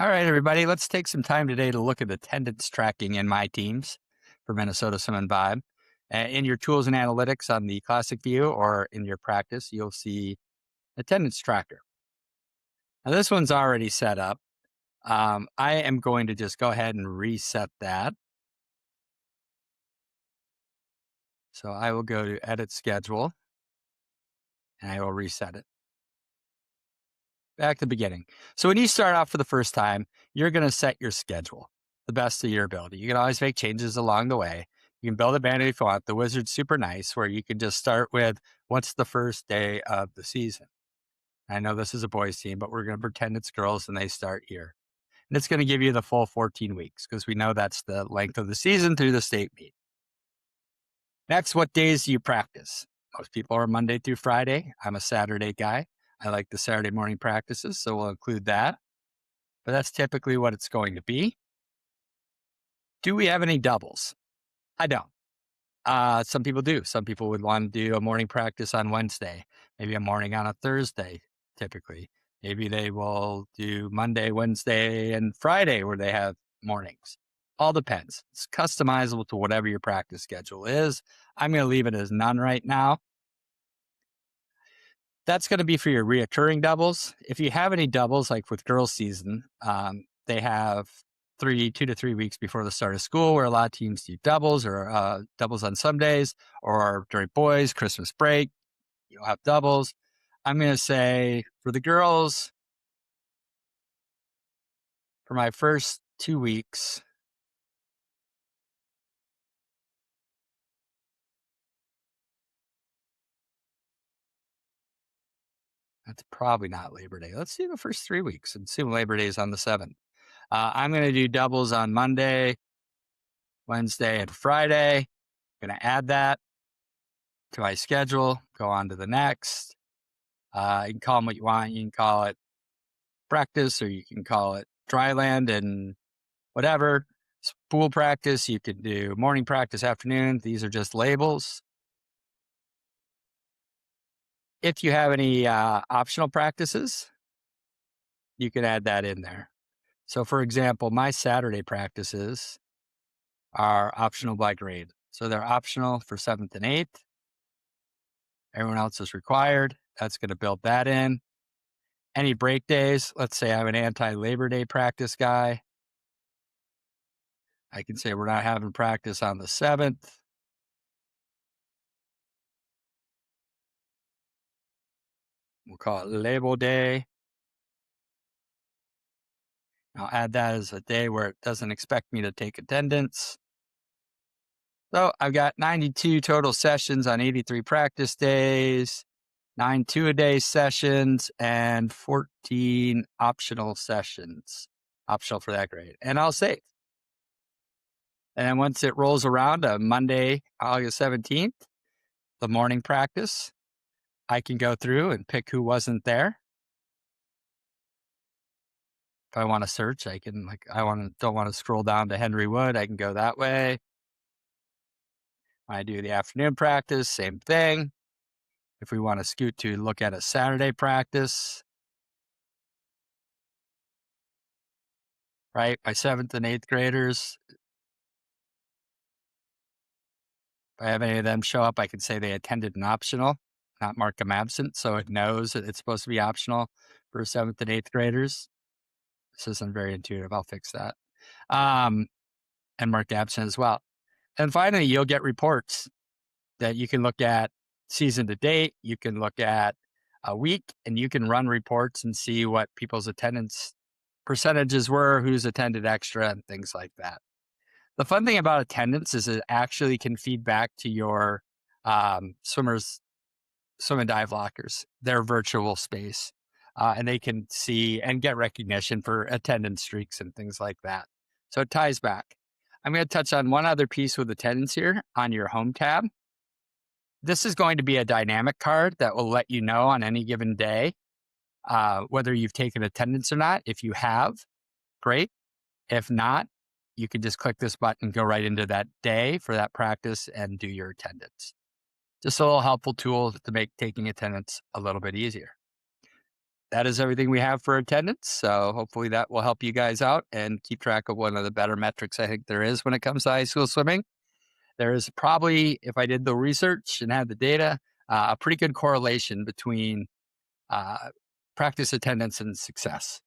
All right, everybody, let's take some time today to look at attendance tracking in my teams for Minnesota Swim and Vibe. In your tools and analytics on the classic view or in your practice, you'll see attendance tracker. Now, this one's already set up. I am going to just go ahead and reset that. So I will go to edit schedule and I will reset it. Back to the beginning. So when you start off for the first time, you're going to set your schedule the best of your ability. You can always make changes along the way. You can build a banner if you want. The Wizard's super nice where you can just start with what's the first day of the season. I know this is a boys team, but we're going to pretend it's girls and they start here. And it's going to give you the full 14 weeks because we know that's the length of the season through the state meet. Next, what days do you practice? Most people are Monday through Friday. I'm a Saturday guy. I like the Saturday morning practices, so we'll include that. But that's typically what it's going to be. Do we have any doubles? I don't. Some people do. Some people would want to do a morning practice on Wednesday, maybe a morning on a Thursday, typically. Maybe they will do Monday, Wednesday, and Friday where they have mornings. All depends. It's customizable to whatever your practice schedule is. I'm going to leave it as none right now. That's going to be for your reoccurring doubles. If you have any doubles, like with girls' season, they have 2 to 3 weeks before the start of school where a lot of teams do doubles or doubles on some days, or during boys, Christmas break, you'll have doubles. I'm going to say for the girls, for my first 2 weeks, that's probably not Labor Day. Let's see the first 3 weeks and assume Labor Day is on the 7th. I'm going to do doubles on Monday, Wednesday, and Friday. I'm going to add that to my schedule, go on to the next. You can call them what you want. You can call it practice, or you can call it dry land and whatever. Pool practice, you could do morning practice, afternoon. These are just labels. If you have any optional practices, you can add that in there. So for example, my Saturday practices are optional by grade. So they're optional for 7th and 8th. Everyone else is required. That's going to build that in. Any break days, let's say I'm an anti-Labor Day practice guy. I can say we're not having practice on the 7th. We'll call it Labor Day. I'll add that as a day where it doesn't expect me to take attendance. So I've got 92 total sessions on 83 practice days, 9 two-a-day sessions, and 14 optional sessions, optional for that grade. And I'll save. And then once it rolls around on Monday, August 17th, the morning practice, I can go through and pick who wasn't there. If I want to search, I can don't want to scroll down to Henry Wood. I can go that way. When I do the afternoon practice, same thing. If we want to scoot to look at a Saturday practice, right? My 7th and 8th graders, if I have any of them show up, I can say they attended an optional, not mark them absent. So it knows that it's supposed to be optional for 7th and 8th graders. This isn't very intuitive. I'll fix that. And mark absent as well. And finally, you'll get reports that you can look at season to date. You can look at a week and you can run reports and see what people's attendance percentages were, who's attended extra, and things like that. The fun thing about attendance is it actually can feed back to your swimmers, swim and dive lockers, their virtual space. And they can see and get recognition for attendance streaks and things like that. So it ties back. I'm going to touch on one other piece with attendance here on your home tab. This is going to be a dynamic card that will let you know on any given day whether you've taken attendance or not. If you have, great. If not, you can just click this button, go right into that day for that practice and do your attendance. Just a little helpful tool to make taking attendance a little bit easier. that is everything we have for attendance. So hopefully that will help you guys out and keep track of one of the better metrics I think there is when it comes to high school swimming. There is probably, if I did the research and had the data, a pretty good correlation between uh, practice attendance and success.